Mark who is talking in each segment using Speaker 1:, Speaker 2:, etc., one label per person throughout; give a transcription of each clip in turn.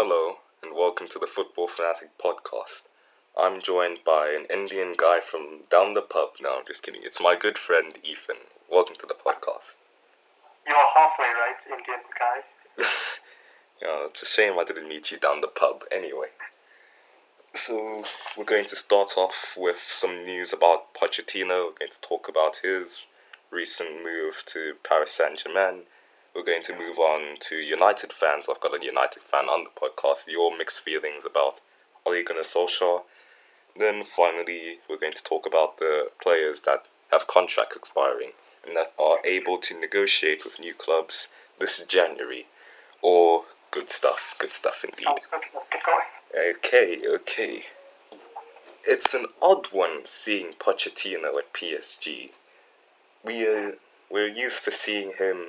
Speaker 1: Hello, and welcome to the Football Fanatic podcast. I'm joined by an Indian guy from down the pub. No, I'm just kidding. It's my good friend Ethan. Welcome to the podcast.
Speaker 2: You're halfway, right, Indian guy?
Speaker 1: It's a shame I didn't meet you down the pub anyway. So, we're going to start off with some news about Pochettino. We're going to talk about his recent move to Paris Saint-Germain. We're going to move on to United fans. I've got a United fan on the podcast. Your mixed feelings about Ole Gunnar Solskjær. Then finally, we're going to talk about the players that have contracts expiring and that are able to negotiate with new clubs this January. Or good stuff indeed.
Speaker 2: Sounds good. Let's get going.
Speaker 1: Okay. It's an odd one seeing Pochettino at PSG. We're used to seeing him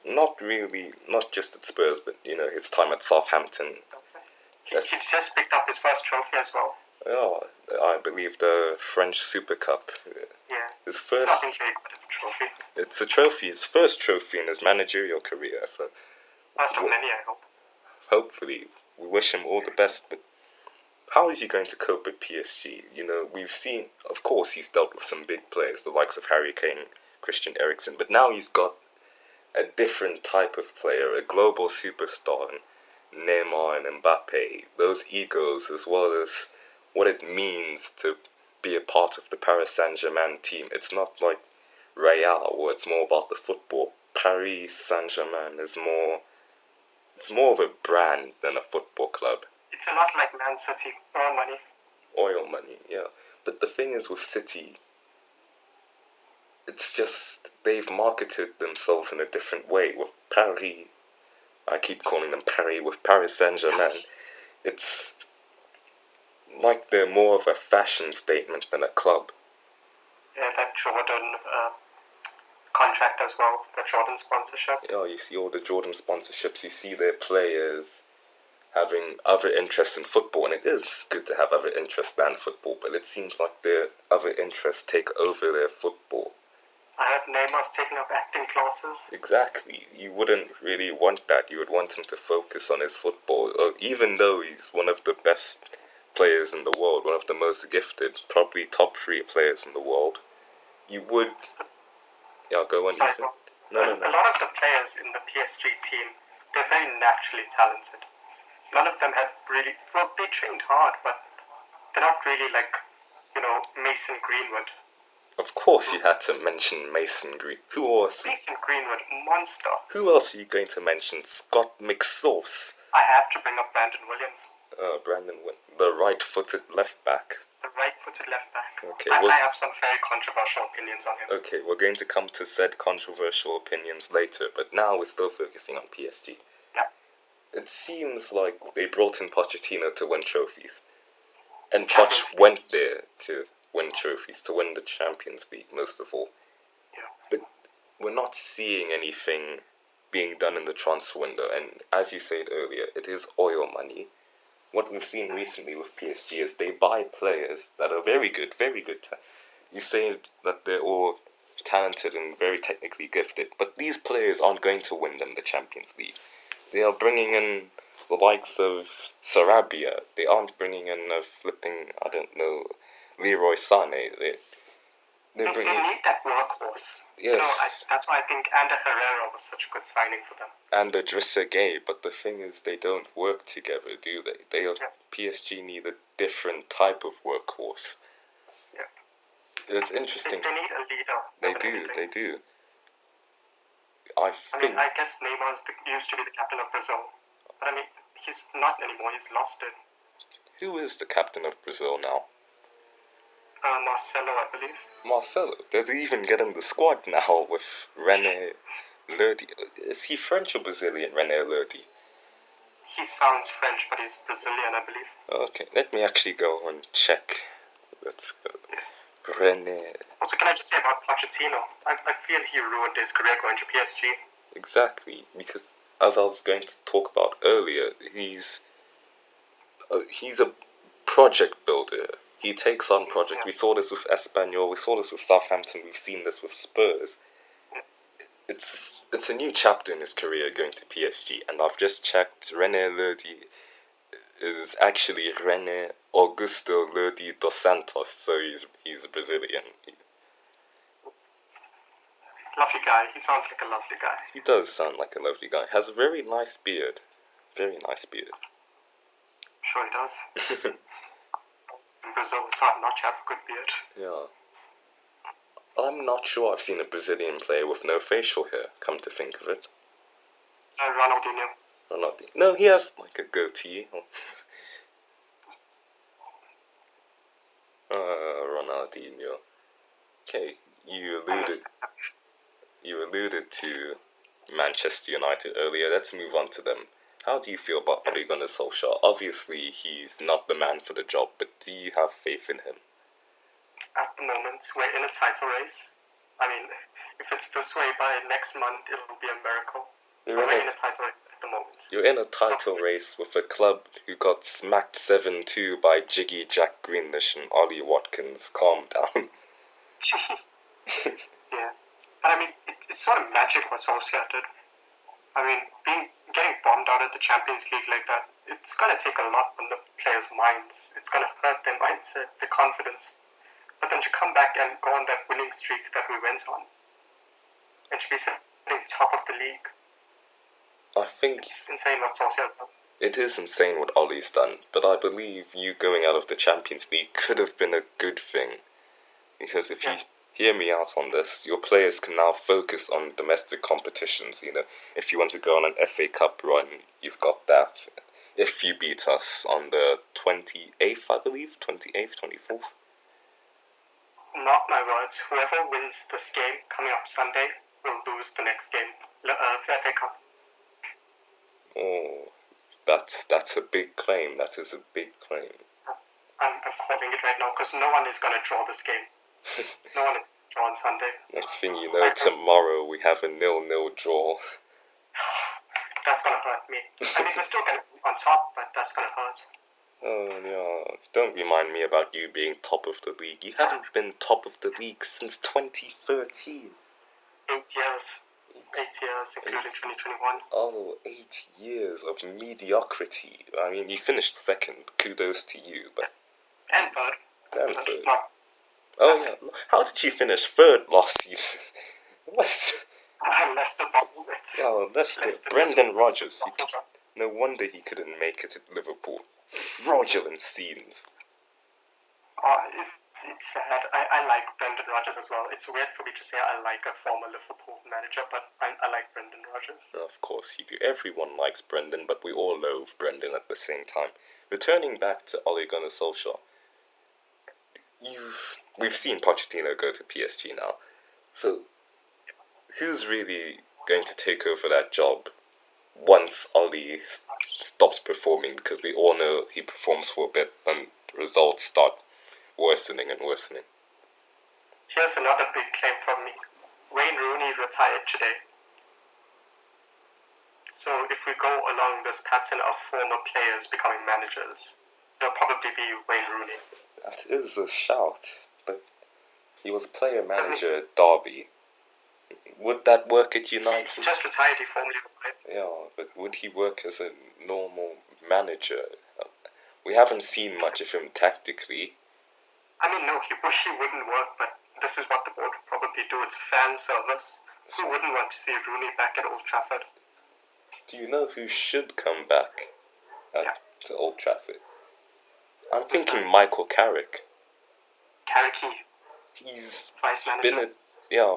Speaker 1: not just at Spurs, but his time at Southampton.
Speaker 2: He just picked up his first trophy as well.
Speaker 1: Oh, I believe the French Super Cup.
Speaker 2: Yeah.
Speaker 1: His first.
Speaker 2: It's nothing big, but it's a trophy.
Speaker 1: It's a trophy. His first trophy in his managerial career. So
Speaker 2: first of many, I hope.
Speaker 1: Hopefully, we wish him all the best. But how is he going to cope with PSG? We've seen, of course, he's dealt with some big players, the likes of Harry Kane, Christian Eriksen, but now he's got a different type of player, a global superstar, Neymar and Mbappe, those egos, as well as what it means to be a part of the Paris Saint-Germain team. It's not like Real, where it's more about the football. Paris Saint-Germain is more of a brand than a football club.
Speaker 2: It's a lot like Man City,
Speaker 1: Oil money, yeah. But the thing is with City, it's just they've marketed themselves in a different way. With Paris, I keep calling them Paris, with Paris Saint-Germain, it's like they're more of a fashion statement than a club.
Speaker 2: Yeah, that Jordan contract as well, the Jordan sponsorship.
Speaker 1: Yeah, you see all the Jordan sponsorships, you see their players having other interests in football, and it is good to have other interests than football, but it seems like their other interests take over their football.
Speaker 2: I heard Neymar's taking up acting classes.
Speaker 1: Exactly. You wouldn't really want that. You would want him to focus on his football. Even though he's one of the best players in the world, one of the most gifted, probably top 3 players in the world, you would... Yeah, go on.
Speaker 2: Sorry,
Speaker 1: No.
Speaker 2: A lot of the players in the PSG team, they're very naturally talented. None of them had really... Well, they trained hard, but they're not really like, Mason Greenwood.
Speaker 1: Of course you had to mention Mason Green. Who else?
Speaker 2: Mason Greenwood, monster.
Speaker 1: Who else are you going to mention? Scott McSauce.
Speaker 2: I have to bring up Brandon Williams.
Speaker 1: The right-footed left-back.
Speaker 2: The right-footed left-back.
Speaker 1: Okay,
Speaker 2: I have some very controversial opinions on him.
Speaker 1: Okay, we're going to come to said controversial opinions later, but now we're still focusing on PSG.
Speaker 2: Yeah.
Speaker 1: It seems like they brought in Pochettino to win trophies. And Poch went there to win trophies, to win the Champions League, most of all.
Speaker 2: Yeah.
Speaker 1: But we're not seeing anything being done in the transfer window, and as you said earlier, it is oil money. What we've seen recently with PSG is they buy players that are very good. You said that they're all talented and very technically gifted, but these players aren't going to win them the Champions League. They are bringing in the likes of Sarabia. They aren't bringing in a Leroy Sané.
Speaker 2: They need that workhorse.
Speaker 1: Yes.
Speaker 2: That's why I think Ander Herrera was such a good signing for them.
Speaker 1: And Idrissa Gueye, but the thing is, they don't work together, do they? PSG need a different type of workhorse.
Speaker 2: Yeah.
Speaker 1: It's interesting.
Speaker 2: They need a leader.
Speaker 1: They do.
Speaker 2: I guess Neymar used to be the captain of Brazil. But he's not anymore. He's lost it.
Speaker 1: Who is the captain of Brazil now?
Speaker 2: Marcelo, I believe.
Speaker 1: Marcelo? Does he even get in the squad now with René Lodi? Is he French or Brazilian, René Lodi?
Speaker 2: He sounds French, but he's Brazilian, I believe.
Speaker 1: Okay, let me actually go and check. Let's go. Yeah. René.
Speaker 2: Also, can I just say about Pochettino? I feel he ruined his career going to PSG.
Speaker 1: Exactly, because as I was going to talk about earlier, he's a project builder. He takes on projects. We saw this with Espanyol, we saw this with Southampton, we've seen this with Spurs. it's a new chapter in his career going to PSG, and I've just checked. René Lodi is actually René Augusto Lodi dos Santos, so he's Brazilian.
Speaker 2: Lovely guy. He sounds like a lovely guy.
Speaker 1: He does sound like a lovely guy. Has a very nice beard. Very nice beard.
Speaker 2: Sure he does. In Brazil, it's hard not to have a good beard.
Speaker 1: Yeah. I'm not sure I've seen a Brazilian player with no facial hair, come to think of it.
Speaker 2: Ronaldinho.
Speaker 1: Ronaldinho. No, he has like a goatee. Ronaldinho. Okay, you alluded to Manchester United earlier. Let's move on to them. How do you feel about Ole Gunnar Solskjær? Obviously, he's not the man for the job, but do you have faith in him?
Speaker 2: At the moment, we're in a title race. I mean, if it's this way by next month, it'll be a miracle. We're in a title race at the moment.
Speaker 1: You're in a title race with a club who got smacked 7-2 by Jiggy Jack Greenish and Ollie Watkins. Calm down.
Speaker 2: Yeah. But I mean, it's sort of magic what Solskjær did. I mean, getting bombed out of the Champions League like that, it's going to take a lot on the players' minds. It's going to hurt their mindset, their confidence. But then to come back and go on that winning streak that we went on, and to be sitting top of the league,
Speaker 1: I think
Speaker 2: it's insane what Solskjær's done.
Speaker 1: It is insane what Ollie's done, but I believe you going out of the Champions League could have been a good thing. Because if you hear me out on this, your players can now focus on domestic competitions. You know, if you want to go on an FA Cup run, you've got that. If you beat us on the 28th, I believe, 28th, 24th.
Speaker 2: Mark my words, whoever wins this game coming up Sunday will lose the next game, the FA Cup.
Speaker 1: Oh, that's a big claim. That is a big claim.
Speaker 2: I'm calling it right now because no one is going to draw this game. No one is going to draw on Sunday.
Speaker 1: Next thing you know, tomorrow we have a 0-0 draw.
Speaker 2: That's going to hurt me. I mean, we're still going to be on top, but that's going to hurt.
Speaker 1: Oh, yeah. Don't remind me about you being top of the league. You haven't been top of the league since 2013.
Speaker 2: 8 years. 8 years, including 2021.
Speaker 1: Oh, 8 years of mediocrity. I mean, you finished second. Kudos to you, but...
Speaker 2: And third.
Speaker 1: And third. Oh, yeah. How did you finish third last season? What?
Speaker 2: Leicester bottled it.
Speaker 1: Oh, Leicester. Brendan Rodgers. No wonder he couldn't make it at Liverpool. Fraudulent scenes.
Speaker 2: It's sad. I like Brendan Rodgers as well. It's weird for me to say I like a former Liverpool manager, but I like Brendan Rodgers.
Speaker 1: Of course you do. Everyone likes Brendan, but we all loathe Brendan at the same time. Returning back to Ole Gunnar Solskjær, we've seen Pochettino go to PSG now. So, who's really going to take over that job once Ole stops performing? Because we all know he performs for a bit and results start worsening and worsening.
Speaker 2: Here's another big claim from me. Wayne Rooney retired today. So if we go along this pattern of former players becoming managers, there'll probably be Wayne Rooney.
Speaker 1: That is a shout, but he was player manager at Derby. Would that work at United?
Speaker 2: He just retired, he formally retired.
Speaker 1: Yeah, but would he work as a normal manager? We haven't seen much of him tactically.
Speaker 2: I mean, no, he wouldn't work, but this is what the board would probably do. It's fan service. Who wouldn't want to see Rooney back at Old Trafford?
Speaker 1: Do you know who should come back to Old Trafford? I'm thinking Michael Carrick.
Speaker 2: Carricky.
Speaker 1: He's
Speaker 2: vice manager.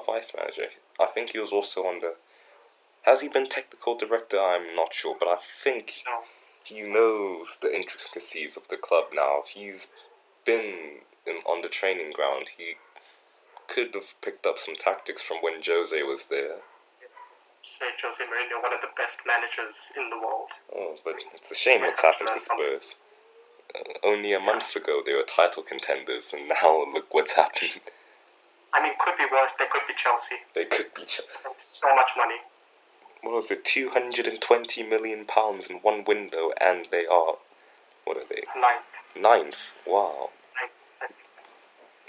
Speaker 1: Vice manager. I think he was also on the... Has he been technical director? I'm not sure, but I think he knows the intricacies of the club now. He's been on the training ground. He could have picked up some tactics from when Jose was there.
Speaker 2: Say Jose Mourinho, one of the best managers in the world.
Speaker 1: Oh, but it's a shame what's happened to Spurs. Only a month ago they were title contenders, and now look what's happened.
Speaker 2: I mean, could be worse. They could be Chelsea.
Speaker 1: They could be Chelsea.
Speaker 2: Spent so much money.
Speaker 1: What was it? £220 million in one window, and they are... What are they? Ninth. Wow.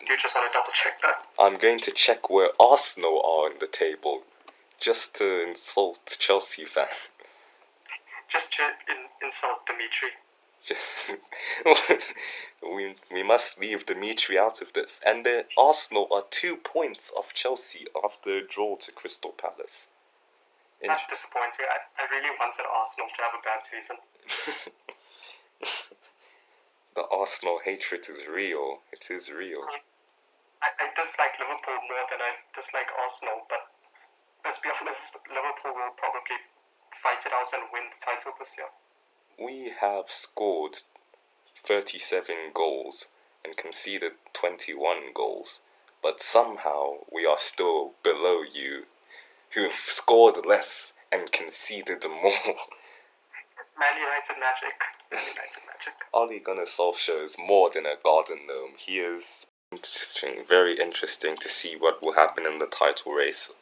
Speaker 2: You just want to double check that?
Speaker 1: I'm going to check where Arsenal are in the table. just to insult Chelsea fan.
Speaker 2: Just to insult Dimitri.
Speaker 1: we must leave Dimitri out of this. And Arsenal are 2 points off Chelsea after a draw to Crystal Palace.
Speaker 2: That's disappointing. I really wanted Arsenal to have a bad season.
Speaker 1: The Arsenal hatred is real. It is real.
Speaker 2: I dislike Liverpool more than I dislike Arsenal, but let's be honest, Liverpool will probably fight it out and win the title this year.
Speaker 1: We have scored 37 goals and conceded 21 goals, but somehow we are still below you, who have scored less and conceded more.
Speaker 2: Man United magic. Man United magic.
Speaker 1: Ole Gunnar Solskjær is more than a garden gnome. He is interesting, very interesting to see what will happen in the title race.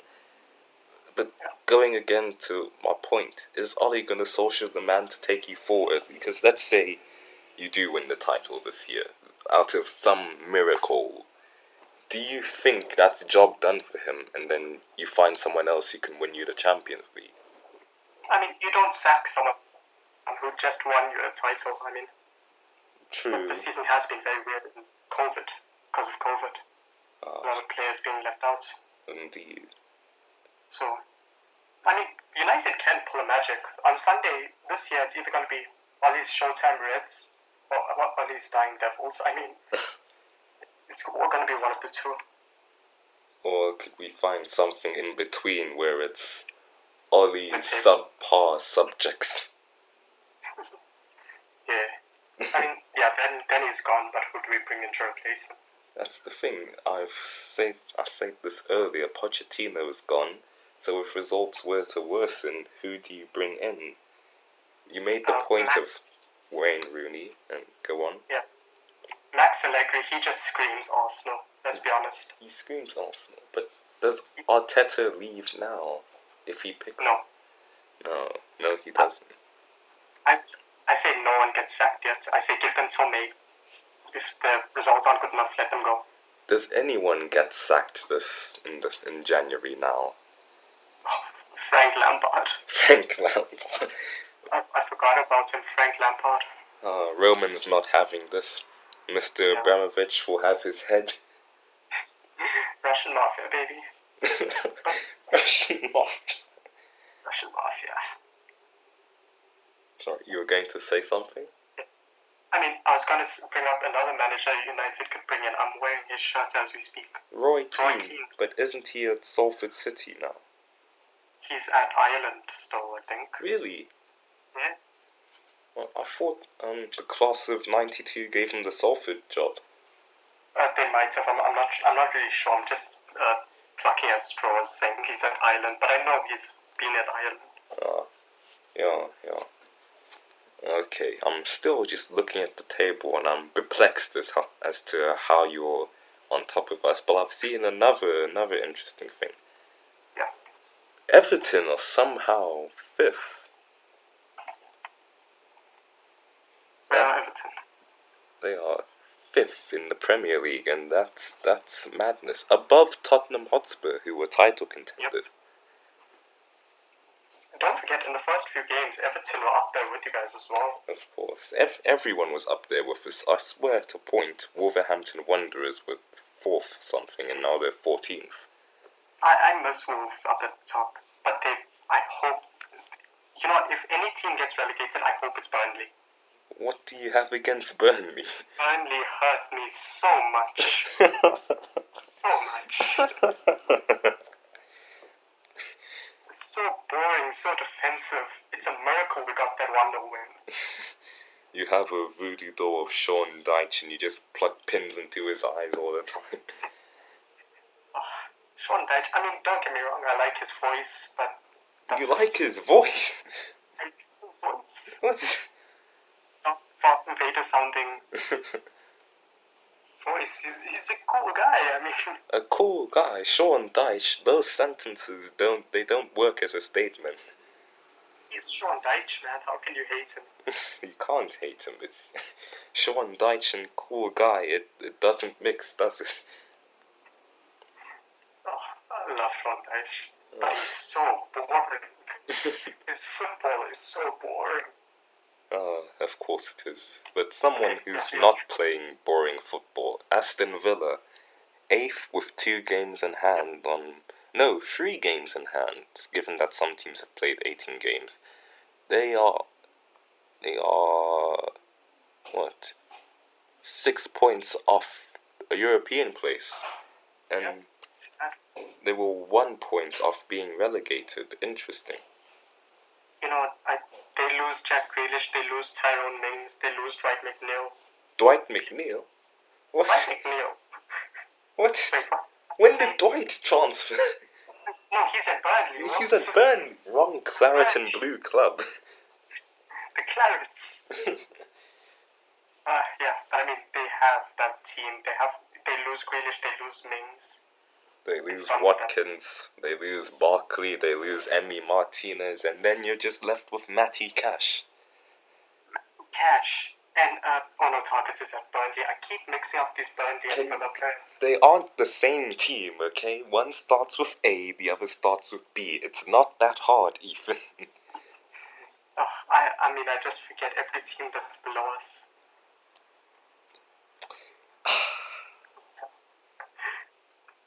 Speaker 1: But going again to my point, is Ole Gunnar Solskjær the man to take you forward? Because let's say you do win the title this year, out of some miracle, do you think that's a job done for him, and then you find someone else who can win you the Champions League?
Speaker 2: I mean, you don't sack someone who just won you a title. I mean,
Speaker 1: True.
Speaker 2: The season has been very weird because of COVID. A lot of players being left out.
Speaker 1: Indeed.
Speaker 2: So, I mean, United can pull a magic. On Sunday this year, it's either going to be Ole's Showtime Reds or Ole's Dying Devils. I mean, it's all going to be one of the two.
Speaker 1: Or could we find something in between where it's Ole's subpar subjects?
Speaker 2: Yeah. I mean, yeah, then he's gone, but who do we bring in to replace him?
Speaker 1: That's the thing. I said this earlier. Pochettino is gone. So if results were to worsen, who do you bring in? You made the point of Wayne Rooney, and go on.
Speaker 2: Yeah. Max Allegri, he just screams Arsenal, let's be honest.
Speaker 1: He screams Arsenal, but does Arteta leave now if he picks
Speaker 2: No.
Speaker 1: No, he doesn't.
Speaker 2: I say no one gets sacked yet. I say give them till May. If the results aren't good enough, let them go.
Speaker 1: Does anyone get sacked in January now?
Speaker 2: Oh, Frank Lampard.
Speaker 1: Frank Lampard.
Speaker 2: I forgot about him, Frank Lampard.
Speaker 1: Roman's not having this. Mr. Abramovich will have his head.
Speaker 2: Russian Mafia, baby.
Speaker 1: Russian Mafia.
Speaker 2: Russian Mafia.
Speaker 1: Sorry, you were going to say something?
Speaker 2: I mean, I was going to bring up another manager United could bring in. I'm wearing his shirt as we speak.
Speaker 1: Roy Keane. But isn't he at Salford City now?
Speaker 2: He's at Ireland still, I think.
Speaker 1: Really?
Speaker 2: Yeah.
Speaker 1: Well, I thought the class of '92 gave him the Salford job.
Speaker 2: They might have. I'm not really sure. I'm just plucking at straws, saying he's at Ireland, but I know he's been at Ireland.
Speaker 1: Yeah. Okay, I'm still just looking at the table and I'm perplexed as to how you're on top of us. But I've seen another interesting thing.
Speaker 2: Yeah.
Speaker 1: Everton are somehow 5th.
Speaker 2: Where are Everton?
Speaker 1: They are 5th in the Premier League, and that's madness. Above Tottenham Hotspur, who were title contenders.
Speaker 2: Yep. Don't forget, in the first few games, Everton were up there with you guys as well.
Speaker 1: Of course. Everyone was up there with us. I swear to point, Wolverhampton Wanderers were 4th something, and now they're 14th.
Speaker 2: I miss Wolves up at the top, but I hope, you know what, if any team gets relegated, I hope it's Burnley.
Speaker 1: What do you have against Burnley?
Speaker 2: Burnley hurt me so much. So much. So boring, so defensive. It's a miracle we got that 1-0 win.
Speaker 1: You have a voodoo doll of Sean Dyche and you just plug pins into his eyes all the time.
Speaker 2: Sean Dyche, I mean, don't get me wrong, I like his voice, but...
Speaker 1: You like his voice?
Speaker 2: I like his voice.
Speaker 1: What?
Speaker 2: Darth Vader sounding voice. He's a cool guy, I mean...
Speaker 1: A cool guy, Sean Dyche. Those sentences don't work as a statement.
Speaker 2: He's Sean Dyche, man. How can you hate him?
Speaker 1: You can't hate him. It's Sean Dyche and cool guy. It doesn't mix, does it?
Speaker 2: Oh, I love Sean Dyche. but he's so boring. His football is so boring.
Speaker 1: Of course it is. But someone who's not playing boring football, Aston Villa, 8th with 2 games in hand on... No, 3 games in hand, given that some teams have played 18 games. They are... What? 6 points off a European place. And they were 1 point off being relegated. Interesting.
Speaker 2: You know, they lose Jack Grealish, they lose Tyrone Mings, they lose Dwight McNeil.
Speaker 1: Dwight McNeil? What?
Speaker 2: Dwight McNeil?
Speaker 1: What?
Speaker 2: Wait, what?
Speaker 1: When did Dwight transfer?
Speaker 2: No, he's at Burnley.
Speaker 1: He's at Burnley. Wrong claret and blue club.
Speaker 2: The Clarets. Yeah, but I mean, they have that team. They lose Grealish, they lose Mings.
Speaker 1: They lose Watkins, they lose Barkley, they lose Emi Martinez, and then you're just left with Matty Cash.
Speaker 2: Cash. And, Targets is at Burnley. I keep mixing up these Burnley and Villa players.
Speaker 1: They aren't the same team, okay? One starts with A, the other starts with B. It's not that hard, even.
Speaker 2: I mean, I just forget every team that's below us.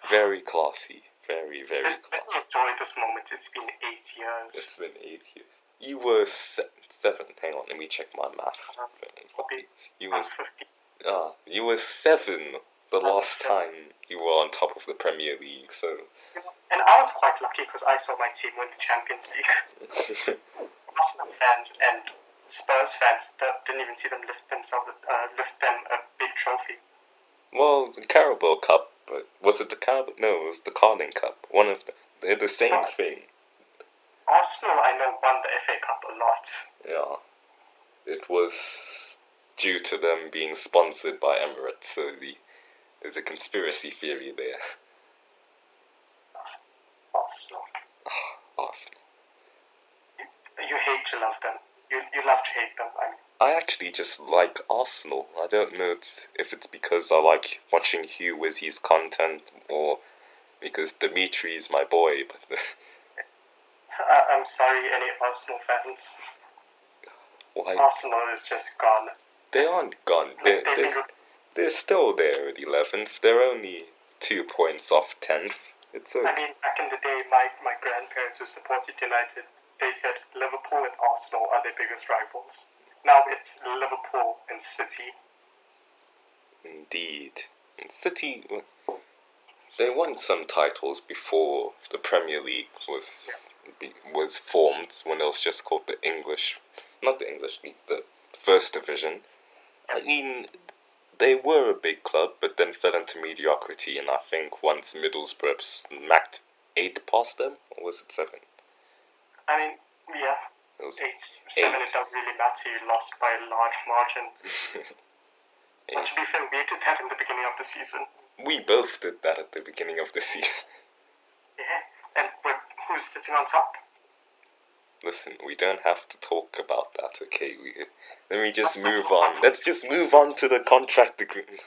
Speaker 1: Very classy. Very, very classy.
Speaker 2: Let me enjoy this moment. It's been 8 years.
Speaker 1: It's been 8 years. You were 7. Hang on, let me check my math. You were 7 the last time you were on top of the Premier League, so...
Speaker 2: And I was quite lucky because I saw my team win the Champions League. Arsenal fans and Spurs fans didn't even see them lift them a big trophy.
Speaker 1: Well, the Carabao Cup, but was it the Carabao? No, it was the Carling Cup. One of them. They're the same thing.
Speaker 2: Arsenal, I know, won the FA Cup a lot.
Speaker 1: Yeah. It was due to them being sponsored by Emirates, so there's a conspiracy theory there.
Speaker 2: Arsenal.
Speaker 1: Arsenal.
Speaker 2: You hate to love them. You love to hate them, I mean.
Speaker 1: I actually just like Arsenal. I don't know if it's because I like watching Hugh Wizzy's content or because Dimitri's my boy, but...
Speaker 2: I'm sorry, any Arsenal fans.
Speaker 1: Why?
Speaker 2: Arsenal is just gone.
Speaker 1: They aren't gone. They're still there at 11th. They're only 2 points off 10th. It's okay.
Speaker 2: I mean, back in the day, my grandparents who supported United, they said Liverpool and Arsenal are their biggest rivals. Now it's Liverpool and City.
Speaker 1: Indeed. And City, they won some titles before the Premier League was formed, when it was just called the not the English League, the First Division. I mean, they were a big club, but then fell into mediocrity, and I think once Middlesbrough smacked 8 past them, or was it 7?
Speaker 2: I mean, yeah. It was 8. 7, it doesn't really matter. You lost by a large margin. But to be fair, we did that in the beginning of the season.
Speaker 1: We both did that at the beginning of the season.
Speaker 2: Yeah, and who's sitting on top?
Speaker 1: Listen, we don't have to talk about that, okay? Let me just move on. Let's just move on to the contract agreement.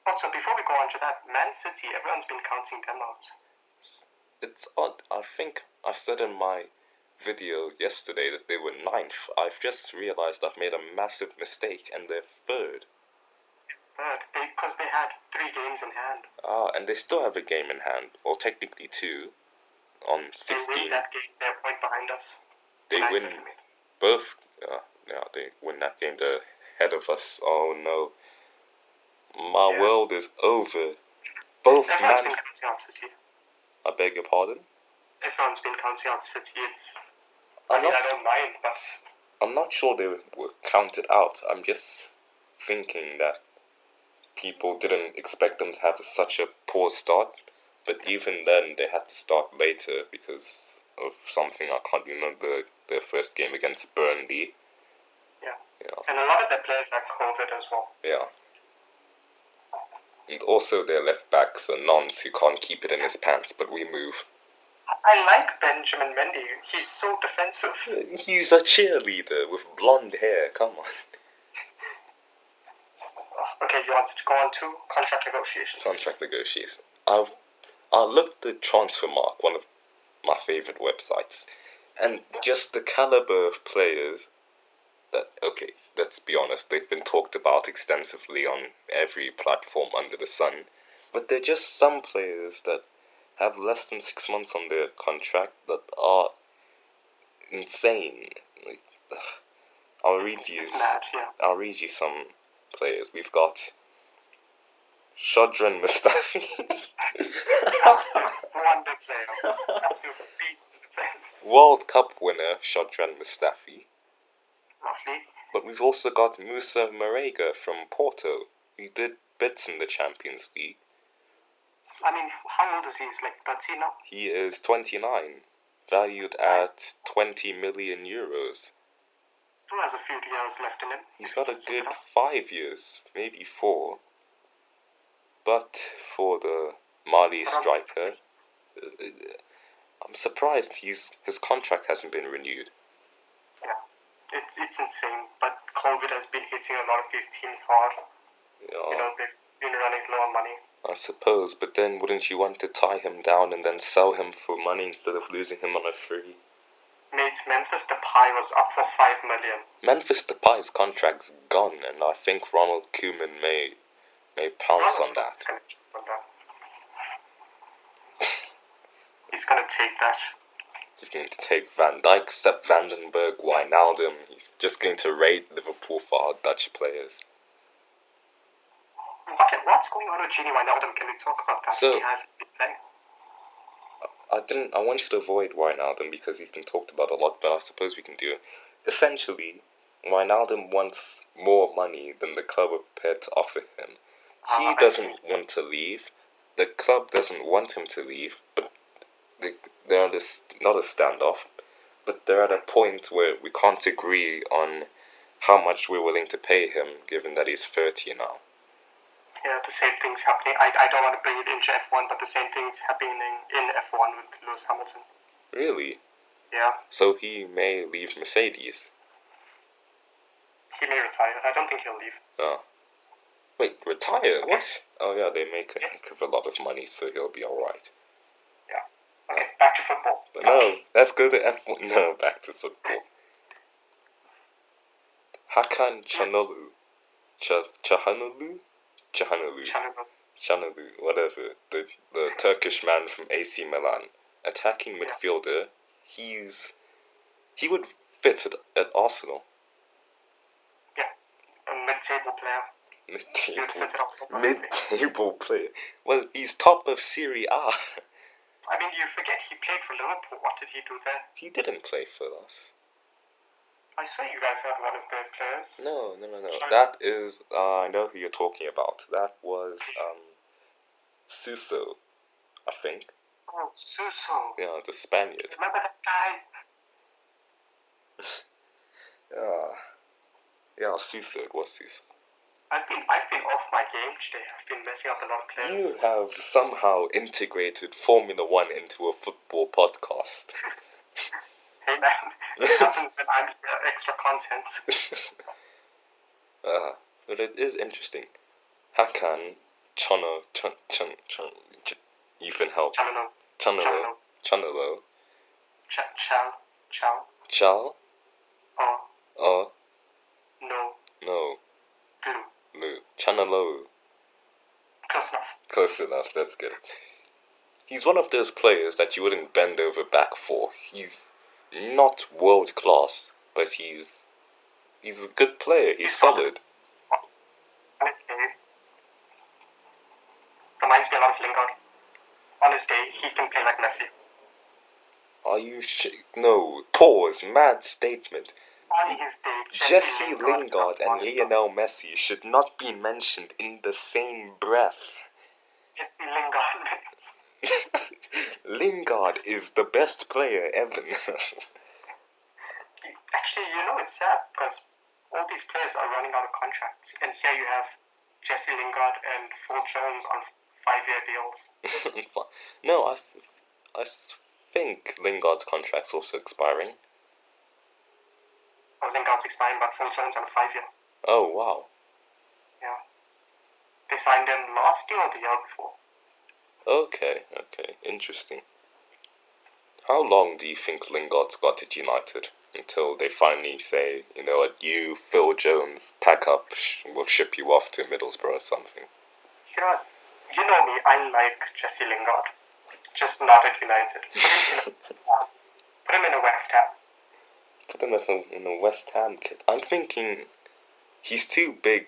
Speaker 2: Also, before we go on to that, Man City, everyone's been counting them out.
Speaker 1: It's odd. I think I said in my video yesterday that they were 9th. I've just realized I've made a massive mistake and they're 3rd.
Speaker 2: Because they had 3 games in hand.
Speaker 1: And they still have a game in hand. Well, technically 2 on 16.
Speaker 2: They win that game, they're a point behind us.
Speaker 1: They win both. They win that game. They're ahead of us. Oh no. My world is over. Both
Speaker 2: Everyone's been counting out City.
Speaker 1: I beg your pardon?
Speaker 2: Everyone's been counting out City.
Speaker 1: I
Speaker 2: don't mind, but...
Speaker 1: I'm not sure they were counted out. I'm just thinking that people didn't expect them to have such a poor start. But even then, they had to start later because of something I can't remember. Their first game against Burnley.
Speaker 2: Yeah. And a lot of their players had COVID as well.
Speaker 1: Yeah. And also their left backs are nons who can't keep it in his pants, but we move.
Speaker 2: I like Benjamin Mendy. He's so defensive.
Speaker 1: He's a cheerleader with blonde hair. Come on.
Speaker 2: Okay, you wanted to go on to contract negotiations.
Speaker 1: Contract negotiations. I looked at Transfermarkt, one of my favorite websites, and just the caliber of players that, okay, let's be honest, they've been talked about extensively on every platform under the sun, but they're just some players that have less than 6 months on their contract that are insane. Like, I'll read you.
Speaker 2: It's mad, yeah.
Speaker 1: I'll read you some players. We've got Shodran Mustafi.
Speaker 2: Absolute wonder player. Absolute beast in defense.
Speaker 1: World Cup winner Shodran Mustafi.
Speaker 2: Lovely.
Speaker 1: But we've also got Musa Marega from Porto. He did bits in the Champions League.
Speaker 2: I mean, how old is he? He's like 13 now.
Speaker 1: He is 29, valued at 20 million euros.
Speaker 2: Still has a few years left in him.
Speaker 1: He's got a good 5 years, maybe 4. But for the Mali striker, I'm surprised his contract hasn't been renewed.
Speaker 2: Yeah, it's insane. But COVID has been hitting a lot of these teams hard.
Speaker 1: Yeah,
Speaker 2: They've been running low on money.
Speaker 1: I suppose, but then wouldn't you want to tie him down and then sell him for money instead of losing him on a free?
Speaker 2: Mate, Memphis Depay was up for 5 million.
Speaker 1: Memphis Depay's contract's gone, and I think Ronald Koeman may pounce on that.
Speaker 2: He's gonna take that.
Speaker 1: He's going to take Van Dijk, Sepp Vandenberg, Wijnaldum. He's just going to raid Liverpool for our Dutch players.
Speaker 2: What's going on with Gini Wijnaldum? Can we talk about that?
Speaker 1: So,
Speaker 2: he hasn't been playing.
Speaker 1: I wanted to avoid Wijnaldum because he's been talked about a lot, but I suppose we can do it. Essentially, Wijnaldum wants more money than the club are prepared to offer him. He doesn't want to leave. The club doesn't want him to leave, but they're on this, not a standoff, but they're at a point where we can't agree on how much we're willing to pay him, given that he's 30 now.
Speaker 2: Yeah, the same thing's happening. I don't want to bring it into F1, but the same thing's happening in F1 with Lewis Hamilton.
Speaker 1: Really?
Speaker 2: Yeah.
Speaker 1: So he may leave Mercedes?
Speaker 2: He may retire. I don't think he'll leave.
Speaker 1: Oh. Wait, retire? What? Oh yeah, they make a heck of a lot of money, so he'll be alright.
Speaker 2: Yeah. Okay, back to football.
Speaker 1: But no, let's go to F1. No, back to football. Hakan Çalhanoğlu. Çalhanoğlu, whatever. The Turkish man from AC Milan. Attacking midfielder. He would fit at Arsenal.
Speaker 2: Yeah, a mid-table player.
Speaker 1: Mid-table player. Well, he's top of Serie A.
Speaker 2: I mean, you forget he played for Liverpool. What did he do there?
Speaker 1: He didn't play for us.
Speaker 2: I swear you guys had one of their players.
Speaker 1: No. That is, I know who you're talking about. That was, Suso, I think.
Speaker 2: Oh, Suso.
Speaker 1: Yeah, the Spaniard.
Speaker 2: Remember that guy?
Speaker 1: Yeah, Suso, it was Suso.
Speaker 2: I've been off my game today. I've been messing up a lot of players.
Speaker 1: You have somehow integrated Formula One into a football podcast.
Speaker 2: Hey man, it happens when I'm here, extra content.
Speaker 1: But it is interesting. Hakan you can help. Çalhanoğlu. Chal. No. Lu. Çalhanoğlu. Close enough, that's good. He's one of those players that you wouldn't bend over back for. He's not world class, but he's a good player. He's solid.
Speaker 2: On his day, reminds me a lot of Lingard. On his day, he can play like Messi.
Speaker 1: Are you no, pause, mad statement.
Speaker 2: On his day,
Speaker 1: Jesse Lingard and Lionel Messi should not be mentioned in the same breath.
Speaker 2: Jesse Lingard.
Speaker 1: Lingard is the best player ever.
Speaker 2: Actually, it's sad because all these players are running out of contracts, and here you have Jesse Lingard and Phil Jones on 5-year deals.
Speaker 1: No, I think Lingard's contract's also expiring.
Speaker 2: Oh, Lingard's expiring, but Phil Jones on a 5-year.
Speaker 1: Oh, wow.
Speaker 2: Yeah. They signed him last year or the year before.
Speaker 1: Okay, interesting. How long do you think Lingard's got at United until they finally say, you know what, you, Phil Jones, pack up, we'll ship you off to Middlesbrough or something?
Speaker 2: You know, you know me, I like Jesse Lingard, just not at United. Put him in a West Ham.
Speaker 1: Put him as in a West Ham kid. I'm thinking he's too big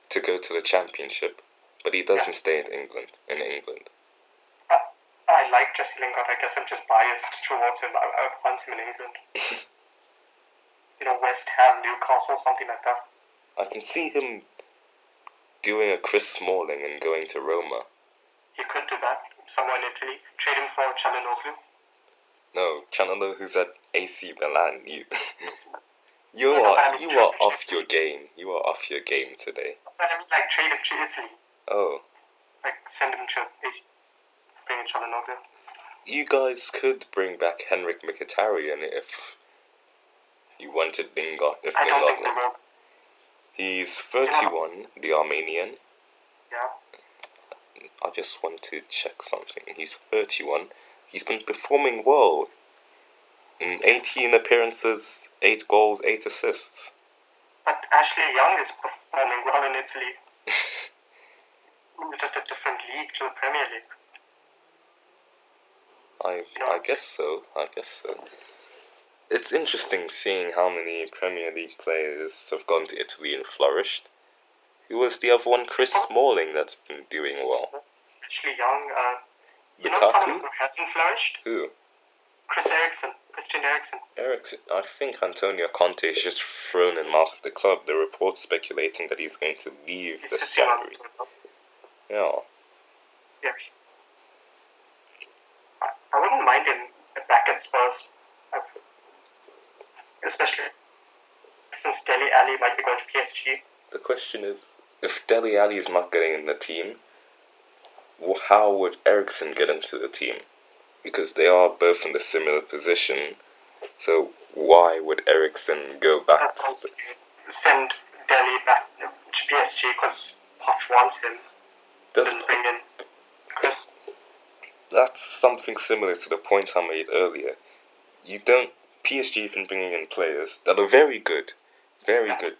Speaker 1: to go to the Championship, but he doesn't stay in England.
Speaker 2: I like Jesse Lingard. I guess I'm just biased towards him. I want him in England. West Ham, Newcastle, something like that.
Speaker 1: I can see him doing a Chris Smalling and going to Roma.
Speaker 2: He could do that. Somewhere in Italy. Trade him for Çalhanoğlu.
Speaker 1: No, Çalhanoğlu, who's at AC Milan. You are off your game. You are off your game today.
Speaker 2: But I mean, like, trade him to Italy.
Speaker 1: Oh.
Speaker 2: Like, send him to AC. Bring in Çalhanoğlu.
Speaker 1: You guys could bring back Henrik Mkhitaryan if you wanted Lingard.
Speaker 2: I don't think they will.
Speaker 1: He's 31, the Armenian.
Speaker 2: Yeah.
Speaker 1: I just want to check something. He's 31. He's been performing well. In 18 appearances, 8 goals, 8 assists.
Speaker 2: But Ashley Young is performing well in Italy. It's just a different league to the Premier League.
Speaker 1: I guess so. It's interesting seeing how many Premier League players have gone to Italy and flourished. Who was the other one? Chris Smalling, that's been doing well.
Speaker 2: Ashley Young,
Speaker 1: Lukaku?
Speaker 2: Someone who hasn't flourished?
Speaker 1: Who?
Speaker 2: Christian Eriksen.
Speaker 1: I think Antonio Conte has just thrown him out of the club. There are reports speculating that he's going to leave this January. Yeah.
Speaker 2: I wouldn't mind him back at Spurs. Especially since Dele Alli might be going to PSG.
Speaker 1: The question is, if Dele Alli is not getting in the team, how would Eriksen get into the team? Because they are both in a similar position, so why would Eriksen go back to Spurs?
Speaker 2: Send Dele back to PSG because Poch wants him. Then bring in Chris.
Speaker 1: That's something similar to the point I made earlier. PSG have been bringing in players that are very good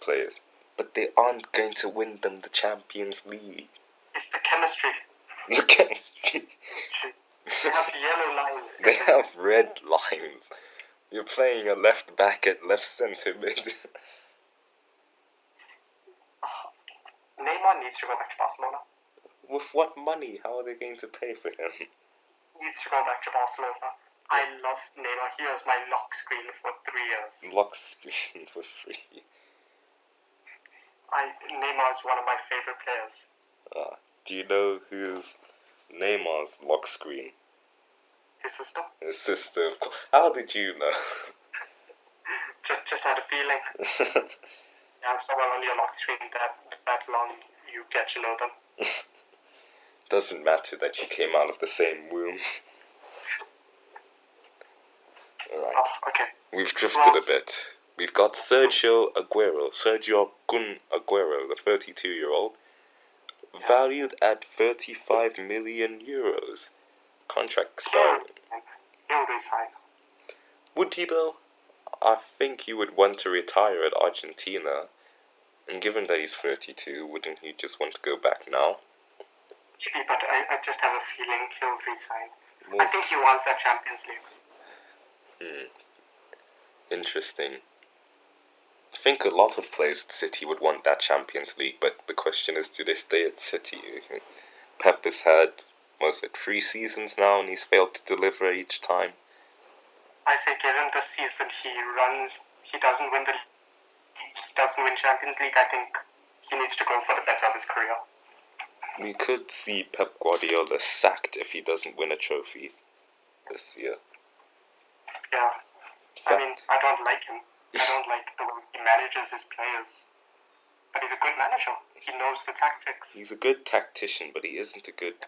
Speaker 1: players, but they aren't going to win them the Champions League.
Speaker 2: It's the chemistry.
Speaker 1: The chemistry.
Speaker 2: They have yellow lines.
Speaker 1: They have red lines. You're playing a left back at left centre mid.
Speaker 2: Neymar needs to go back to Barcelona.
Speaker 1: With what money? How are they going to pay for him?
Speaker 2: He needs to go back to Barcelona. I love Neymar. He was my lock screen for 3 years.
Speaker 1: Lock screen for free.
Speaker 2: Neymar is one of my favorite players.
Speaker 1: Do you know who's Neymar's lock screen?
Speaker 2: His sister.
Speaker 1: His sister, of course. How did you know?
Speaker 2: just had a feeling. You have someone on your lock screen that long, you get to know them.
Speaker 1: Doesn't matter that you came out of the same womb. Alright.
Speaker 2: Oh, okay.
Speaker 1: We've drifted a bit. We've got Sergio Gun Aguero, the 32-year-old, valued at 35 million euros. Contract expiring.
Speaker 2: He'll resign.
Speaker 1: Would he though? I think he would want to retire at Argentina. And given that he's 32, wouldn't he just want to go back now?
Speaker 2: But I just have a feeling he'll resign. I think he wants that Champions League.
Speaker 1: Interesting. I think a lot of players at City would want that Champions League, but the question is, do they stay at City? Pep has had, 3 seasons now, and he's failed to deliver each time.
Speaker 2: I say given the season he runs, he doesn't win Champions League, I think he needs to go for the better of his career.
Speaker 1: We could see Pep Guardiola sacked if he doesn't win a trophy this year.
Speaker 2: Yeah.
Speaker 1: Sacked.
Speaker 2: I mean, I don't like him. I don't like the way he manages his players. But he's a good manager. He knows the tactics.
Speaker 1: He's a good tactician, but he isn't a good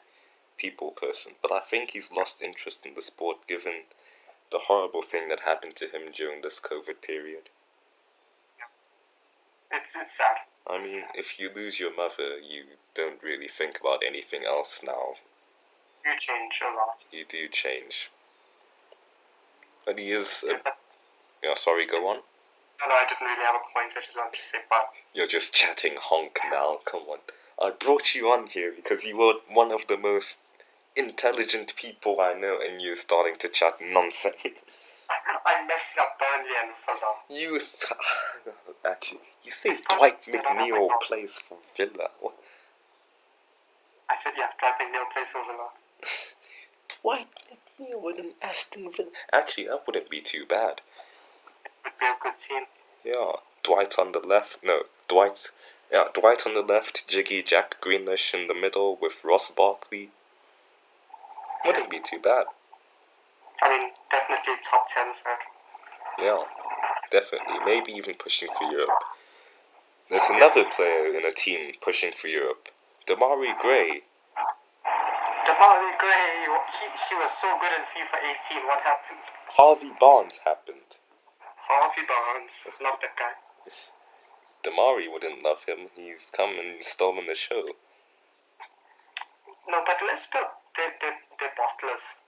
Speaker 1: people person. But I think he's lost interest in the sport given the horrible thing that happened to him during this COVID period.
Speaker 2: Yeah. It's sad.
Speaker 1: I mean, if you lose your mother, you don't really think about anything else now.
Speaker 2: You change a lot.
Speaker 1: You do change. But he is...
Speaker 2: Yeah,
Speaker 1: sorry, go on.
Speaker 2: no, I didn't really have a point. I just wanted to say, but
Speaker 1: You're just chatting honk now, come on. I brought you on here because you were one of the most intelligent people I know, and you're starting to chat nonsense.
Speaker 2: I messed up Burnley and Fulham.
Speaker 1: Actually, you say
Speaker 2: It's
Speaker 1: Dwight
Speaker 2: perfect. I don't have
Speaker 1: McNeil
Speaker 2: my
Speaker 1: plays for Villa. What?
Speaker 2: I said, yeah, Dwight McNeil plays for Villa.
Speaker 1: Dwight McNeil with an Aston Villa. Actually, that wouldn't be too bad.
Speaker 2: It would be a good team.
Speaker 1: Yeah, Dwight on the left. No, Dwight on the left, Jiggy Jack Greenish in the middle with Ross Barkley. Wouldn't be too bad.
Speaker 2: I mean, definitely top 10 side.
Speaker 1: Yeah, definitely. Maybe even pushing for Europe. There's another player in a team pushing for Europe. Demarai Gray.
Speaker 2: Demarai Gray, he was so good in FIFA 18. What happened?
Speaker 1: Harvey Barnes happened.
Speaker 2: Harvey Barnes. Love that guy.
Speaker 1: Demarai wouldn't love him. He's come and stolen the show.
Speaker 2: No, but Leicester, they're bottlers.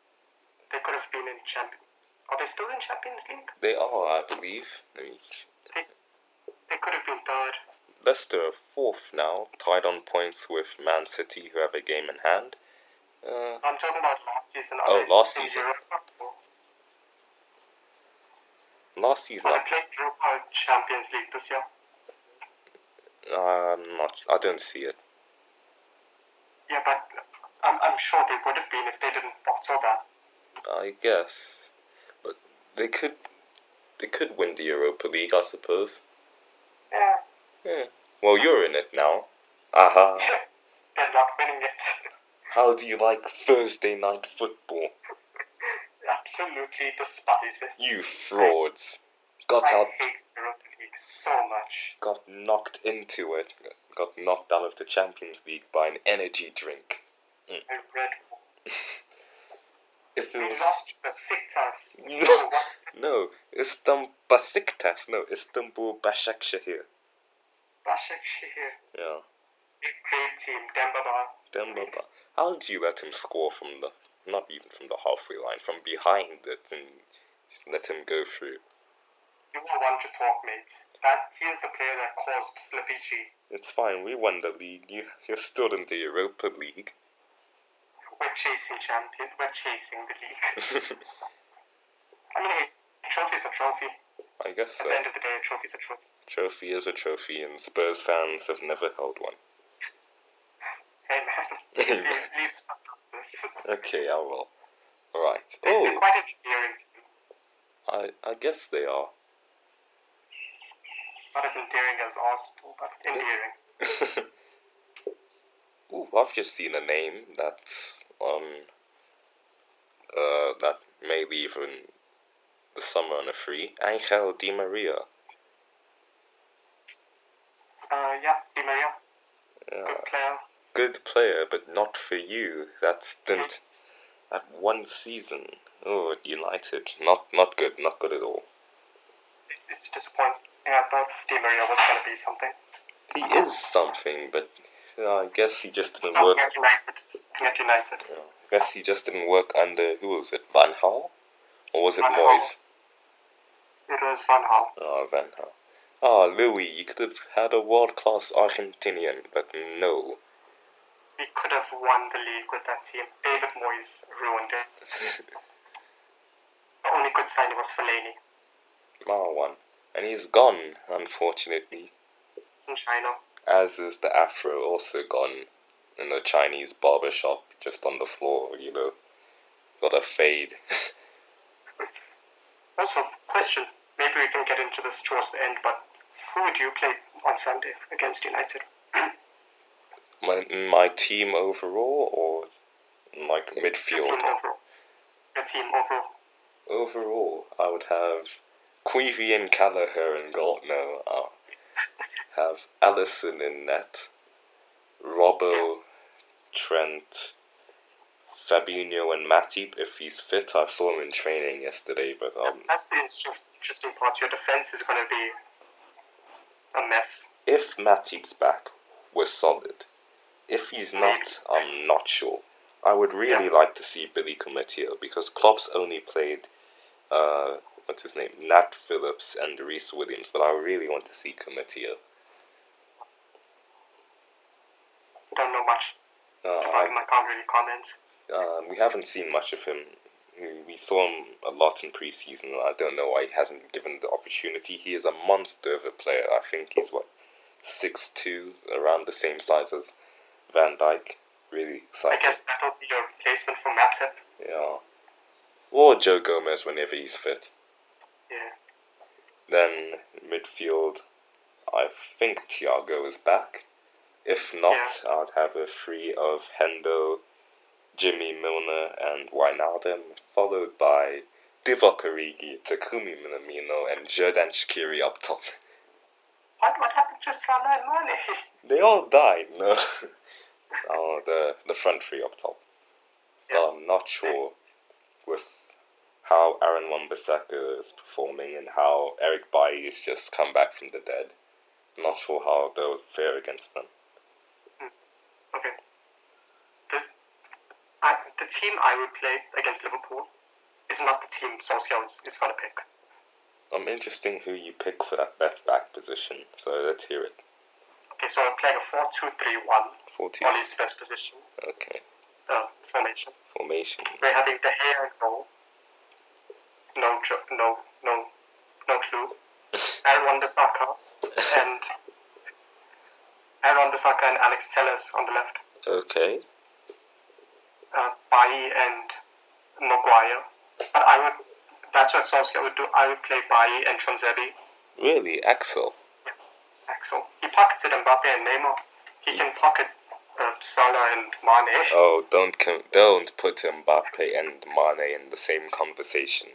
Speaker 2: They could have been in Champions. Are they still in Champions League?
Speaker 1: They are, I believe.
Speaker 2: They could have been third.
Speaker 1: Leicester are fourth now, tied on points with Man City, who have a game in hand.
Speaker 2: I'm talking about last season.
Speaker 1: Last season. Last season.
Speaker 2: Are they playing Europa Champions League this year?
Speaker 1: I don't see it.
Speaker 2: Yeah, but I'm sure they would have been if they didn't bottle that.
Speaker 1: I guess, but they could win the Europa League, I suppose.
Speaker 2: Yeah.
Speaker 1: Well, you're in it now. Aha.
Speaker 2: They're not winning it.
Speaker 1: How do you like Thursday night football?
Speaker 2: Absolutely despise it.
Speaker 1: You frauds.
Speaker 2: I hate Europa League so much.
Speaker 1: Got knocked into it. Got knocked out of the Champions League by an energy drink.
Speaker 2: A Red Bull.
Speaker 1: If it
Speaker 2: We
Speaker 1: was...
Speaker 2: lost Besiktas.
Speaker 1: No, Istanbul Besiktas. No, Istanbul Başakşehir.
Speaker 2: Başakşehir.
Speaker 1: Yeah.
Speaker 2: Great team. Dembaba.
Speaker 1: How did you let him score from not even from the halfway line, from behind it, and just let him go through?
Speaker 2: You will want to talk, mate. He is the player that caused Slippy G.
Speaker 1: It's fine, we won the league. You're still in the Europa League.
Speaker 2: We're chasing champion. We're chasing the league. I mean, a trophy's a trophy.
Speaker 1: I guess so.
Speaker 2: At the end of the day, a trophy's a trophy.
Speaker 1: Trophy is a trophy, and Spurs fans have never held one.
Speaker 2: Hey man, leave Spurs on this.
Speaker 1: Okay, I will. Alright.
Speaker 2: They're quite endearing.
Speaker 1: I guess they are.
Speaker 2: Not as endearing as Arsenal, but endearing.
Speaker 1: Ooh, I've just seen a name that's that may leave in the summer on a free. Angel Di Maria.
Speaker 2: Yeah, Di Maria.
Speaker 1: Yeah.
Speaker 2: Good player.
Speaker 1: Good player, but not for you. That stint at one season. Oh, at United. Not good at all.
Speaker 2: It's disappointing. Yeah, I thought Di Maria was going to be something.
Speaker 1: He is something, but I guess he just didn't
Speaker 2: Something
Speaker 1: work.
Speaker 2: at United.
Speaker 1: Yeah. I guess he just didn't work under, who was it, Van Gaal? Or was it
Speaker 2: Van Gaal.
Speaker 1: Moyes?
Speaker 2: It was Van Gaal.
Speaker 1: Oh, Van Gaal. Louis, you could have had a world-class Argentinian, but no.
Speaker 2: We could have won the league with that team. David Moyes ruined it. The only good signing was Fellaini.
Speaker 1: Marwan. And he's gone, unfortunately.
Speaker 2: It's in China.
Speaker 1: As is the afro, also gone in a Chinese barber shop, just on the floor, Got a fade.
Speaker 2: Also, question. Maybe we can get into this towards the end, but who would you play on Sunday against United?
Speaker 1: My team overall, or like midfield?
Speaker 2: Your team overall.
Speaker 1: Overall, I would have Queevy and Gallagher in goal. No, I'll have Allison in net, Robbo, Trent, Fabinho and Matip if he's fit. I saw him in training yesterday, but
Speaker 2: that's the interesting part. Your defense is going to be a mess.
Speaker 1: If Matip's back, we're solid. If he's not, I'm not sure. I would really like to see Billy Cometio because Klopp's only played, what's his name, Nat Phillips and Reece Williams, but I really want to see Cometio.
Speaker 2: Don't know much about him. I can't really comment.
Speaker 1: We haven't seen much of him. We saw him a lot in preseason. I don't know why he hasn't given the opportunity. He is a monster of a player. I think he's 6'2", around the same size as Van Dijk. Really exciting.
Speaker 2: I guess that'll be your replacement for Matip.
Speaker 1: Yeah. Or Joe Gomez whenever he's fit.
Speaker 2: Yeah.
Speaker 1: Then midfield, I think Thiago is back. If not, I'd have a three of Hendo, Jimmy Milner, and Wijnaldum, followed by Divock Origi, Takumi Minamino, and Xherdan Shaqiri up top.
Speaker 2: What happened to Salah and Mane?
Speaker 1: They all died, no? The front three up top.
Speaker 2: Yeah.
Speaker 1: But I'm not sure with how Aaron Wan-Bissaka is performing and how Eric Bailly has just come back from the dead. I'm not sure how they'll fare against them.
Speaker 2: Okay. The team I would play against Liverpool is not the team Solskjær is going to pick.
Speaker 1: Interesting who you pick for that left back position, so let's hear it.
Speaker 2: Okay, so I'm playing a 4-2-3-1.
Speaker 1: 4-2.
Speaker 2: Ollie's best position.
Speaker 1: Okay.
Speaker 2: Formation.
Speaker 1: We're
Speaker 2: having De Gea in goal. No clue. Aaron Wan-Bissaka and Alex Telles on the left.
Speaker 1: Okay.
Speaker 2: Bailly and Maguire. But that's what Solskjaer would do. I would play Bailly and Tronzebi.
Speaker 1: Really? Axel?
Speaker 2: Yeah. Axel. He pocketed Mbappe and Neymar. He can pocket Salah and Mane.
Speaker 1: Oh, don't put Mbappe and Mane in the same conversation.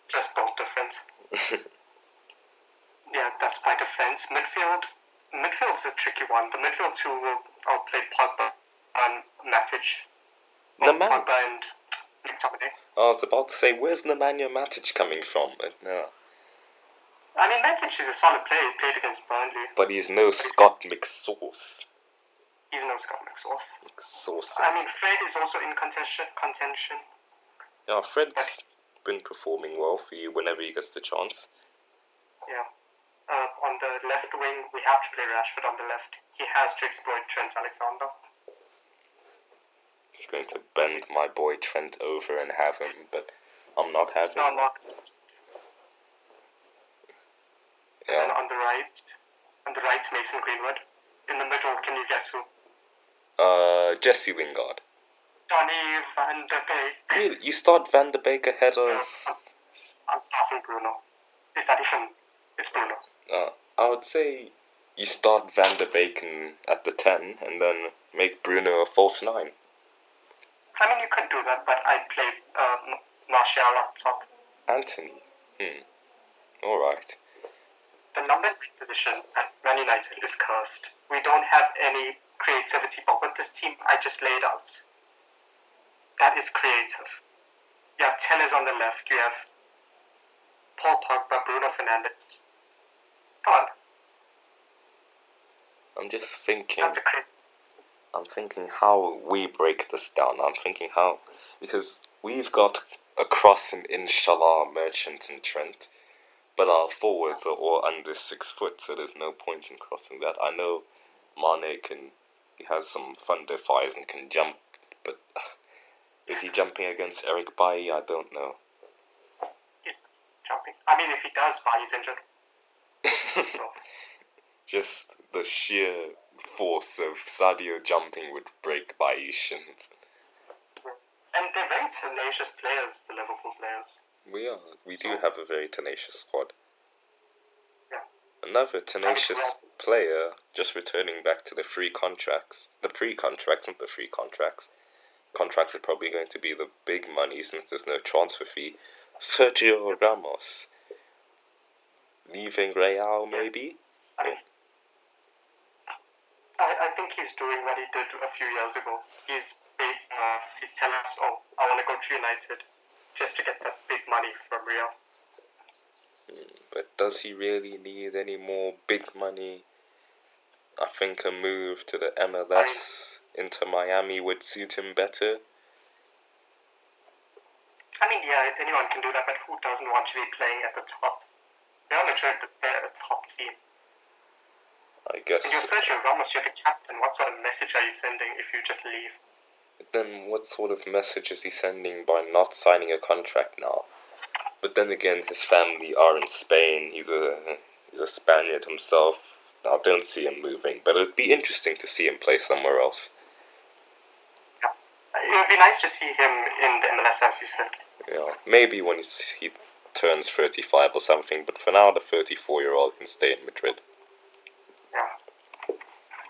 Speaker 2: Just both defense. Yeah, that's my defense. Midfield is a tricky one. The midfield two I'll play Pogba and Matic. Pogba and McTominay.
Speaker 1: I was about to say, where's Nemanja Matic coming from? But no.
Speaker 2: I mean, Matic is a solid player. He played against Burnley.
Speaker 1: But he's no Scott McSauce.
Speaker 2: He's no Scott McSauce.
Speaker 1: McSauce.
Speaker 2: I mean, Fred is also in contention.
Speaker 1: Yeah, Fred's been performing well for you whenever he gets the chance.
Speaker 2: Yeah. On the left wing, we have to play Rashford on the left. He has to exploit Trent Alexander.
Speaker 1: He's going to bend my boy Trent over and have him, but I'm not having him.
Speaker 2: Yeah. And on the right, Mason Greenwood. In the middle, can you guess who?
Speaker 1: Jesse Lingard.
Speaker 2: Donny van de Beek.
Speaker 1: Really? You start Van de Beek ahead of...
Speaker 2: I'm starting Bruno. Is that even... It's Bruno.
Speaker 1: I would say you start Van de Beek at the 10 and then make Bruno a false 9.
Speaker 2: I mean, you could do that, but I'd play Martial up top.
Speaker 1: Anthony. Alright.
Speaker 2: The number 3 position at Man United is cursed. We don't have any creativity, but with this team I just laid out, that is creative. You have Telles on the left, you have Paul Pogba, Bruno Fernandes. Come on.
Speaker 1: I'm just thinking.
Speaker 2: That's a great.
Speaker 1: I'm thinking how we break this down. I'm thinking how, because we've got a cross and Inshallah, Merchant and Trent, but our forwards are all under 6 foot, so there's no point in crossing that. I know Mane he has some fun defies and can jump, but is he jumping against Eric Bailly? I don't know.
Speaker 2: He's jumping. I mean, if he does, Bailly's injured.
Speaker 1: Just the sheer force of Sadio jumping would break Bailly's shins.
Speaker 2: And they're very tenacious players, the Liverpool players.
Speaker 1: We do have a very tenacious squad.
Speaker 2: Yeah.
Speaker 1: Another tenacious player, just returning back to the pre-contracts, not the free contracts. Contracts are probably going to be the big money since there's no transfer fee. Sergio Ramos. Leaving Real, maybe?
Speaker 2: I think he's doing what he did a few years ago. He's baiting us. He's telling us, I want to go to United just to get that big money from Real.
Speaker 1: But does he really need any more big money? I think a move to the MLS Inter Miami would suit him better.
Speaker 2: I mean, yeah, anyone can do that, but who doesn't want to be playing at the top? Real Madrid, they're a top team.
Speaker 1: I guess.
Speaker 2: And you're Sergio Ramos, you're the captain. What sort of message are you sending if you just leave?
Speaker 1: Then what sort of message is he sending by not signing a contract now? But then again, his family are in Spain. He's a Spaniard himself. I don't see him moving, but it'd be interesting to see him play somewhere else.
Speaker 2: Yeah. It would be nice to see him in the MLS, as you said.
Speaker 1: Yeah, maybe when he turns 35 or something, but for now, the 34-year-old can stay in Madrid.
Speaker 2: Yeah.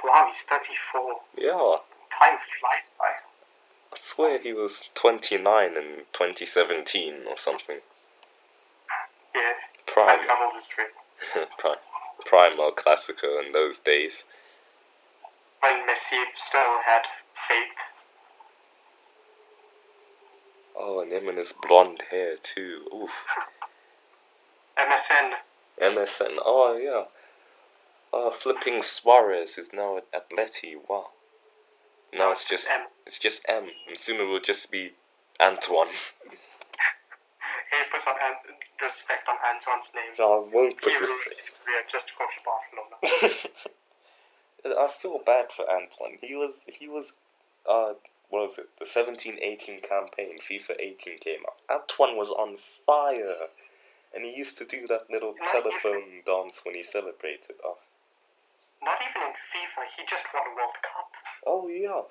Speaker 2: Wow, he's 34.
Speaker 1: Yeah.
Speaker 2: Time flies by.
Speaker 1: I swear he was 29 in 2017 or something.
Speaker 2: Yeah.
Speaker 1: Prime.
Speaker 2: Time travel history.
Speaker 1: Prime El Clasico in those days.
Speaker 2: When Messi still had faith.
Speaker 1: Oh, and him and his blonde hair too. Oof. MSN. Oh yeah. Flipping Suarez is now at Atleti. Wow. Now it's just M, and soon it will just be Antoine.
Speaker 2: He puts on respect on Antoine's name.
Speaker 1: No, I won't put
Speaker 2: he
Speaker 1: respect.
Speaker 2: ruined his career just to coach Barcelona.
Speaker 1: I feel bad for Antoine. He was what was it? The 17-18 campaign, FIFA 18 came out. Antoine was on fire, and he used to do that little telephone dance when he celebrated. Oh.
Speaker 2: Not even in FIFA, he just won a World Cup.
Speaker 1: Oh yeah,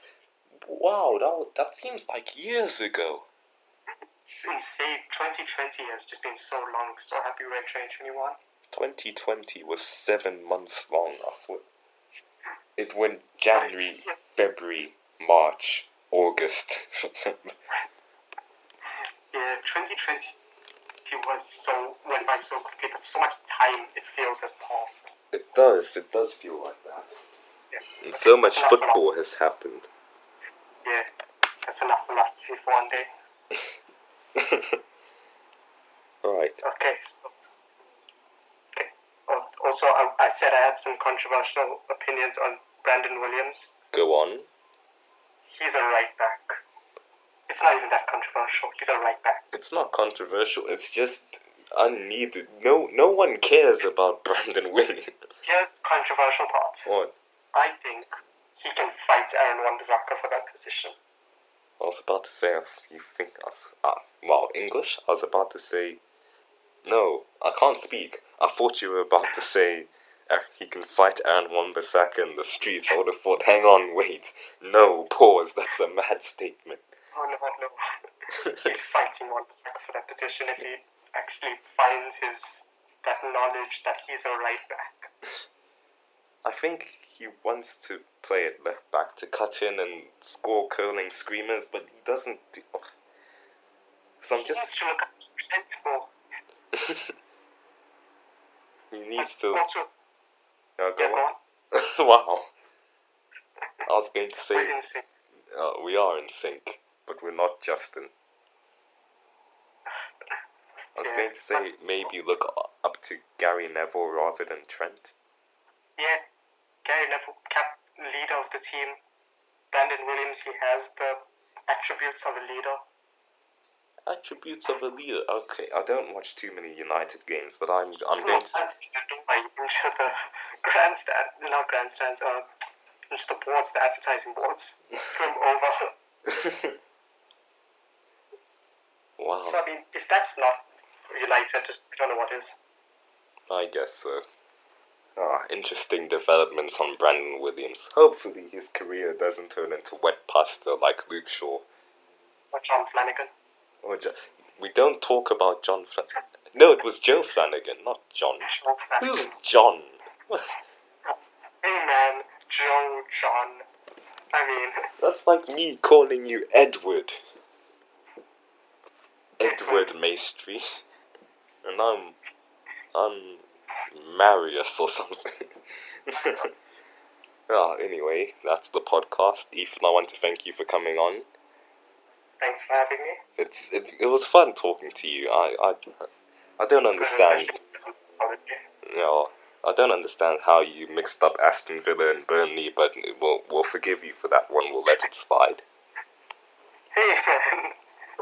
Speaker 1: wow, that seems like years ago.
Speaker 2: It's insane. 2020 has just been so long. So happy we're in 2021.
Speaker 1: 2020 was 7 months long, I swear. It went January, February, March, August, September.
Speaker 2: Yeah, 2020 went by so quickly, but so much time it feels has passed.
Speaker 1: It does feel like that.
Speaker 2: Yeah.
Speaker 1: And so much football has happened.
Speaker 2: Yeah, that's enough philosophy for one day.
Speaker 1: Right.
Speaker 2: Okay, so... Also, I said I have some controversial opinions on Brandon Williams.
Speaker 1: Go on.
Speaker 2: He's a right back. It's not even that controversial. He's a right back.
Speaker 1: It's not controversial. It's just unneeded. No one cares about Brandon Williams.
Speaker 2: Here's the controversial part.
Speaker 1: What?
Speaker 2: I think he can fight Aaron Wan-Bissaka for that position.
Speaker 1: I was about to say, you think English? I was about to say, no, I can't speak. I thought you were about to say, he can fight Aaron Wan-Bissaka in the streets. I would have thought, hang on, wait. No, pause, that's a mad statement.
Speaker 2: Oh, no. He's fighting Wan-Bissaka for that position if he actually finds that knowledge that he's a right back.
Speaker 1: I think he wants to play at left back to cut in and score curling screamers, but he doesn't do... So
Speaker 2: He needs to look at more.
Speaker 1: He needs to...
Speaker 2: Also,
Speaker 1: go on. Wow. I was going to say...
Speaker 2: We're in sync.
Speaker 1: We are in sync, but we're not Justin. I was going to say maybe look up to Gary Neville rather than Trent.
Speaker 2: Yeah, Gary Neville, leader of the team. Brandon Williams, he has the attributes of a leader.
Speaker 1: Attributes of a leader. Okay, I don't watch too many United games, but I'm going to...
Speaker 2: Into the grandstand, not grandstands, into the boards, the advertising boards. From over.
Speaker 1: Wow.
Speaker 2: So, I mean, if that's not United, I don't know what is.
Speaker 1: I guess so. Interesting developments on Brandon Williams. Hopefully his career doesn't turn into wet pasta like Luke Shaw.
Speaker 2: Or John Flanagan.
Speaker 1: We don't talk about John Flanagan. No, it was Joe Flanagan, not John. Who's John?
Speaker 2: Hey man, Joe, John. I mean...
Speaker 1: That's like me calling you Edward. Edward Maestri. And I'm Marius or something. Anyway, that's the podcast. Ethan, I want to thank you for coming on.
Speaker 2: Thanks for having me.
Speaker 1: It was fun talking to you. I don't understand. I don't understand how you mixed up Aston Villa and Burnley, but we'll forgive you for that one. We'll let it slide.
Speaker 2: Hey man,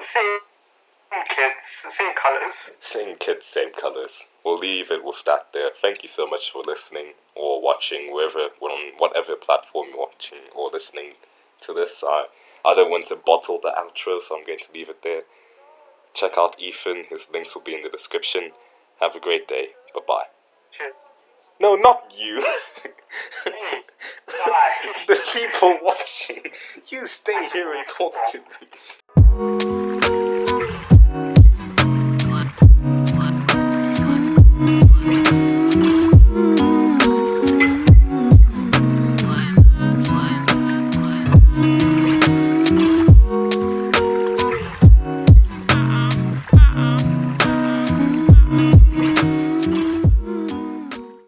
Speaker 2: same kids, same colors.
Speaker 1: Same kids, same colors. We'll leave it with that there. Thank you so much for listening or watching on whatever platform you're watching or listening to this. I don't want to bottle the outro, so I'm going to leave it there. Check out Ethan. His links will be in the description. Have a great day. Bye-bye.
Speaker 2: Cheers.
Speaker 1: No, not you.
Speaker 2: Hey, bye.
Speaker 1: The people watching. You stay here and talk to me.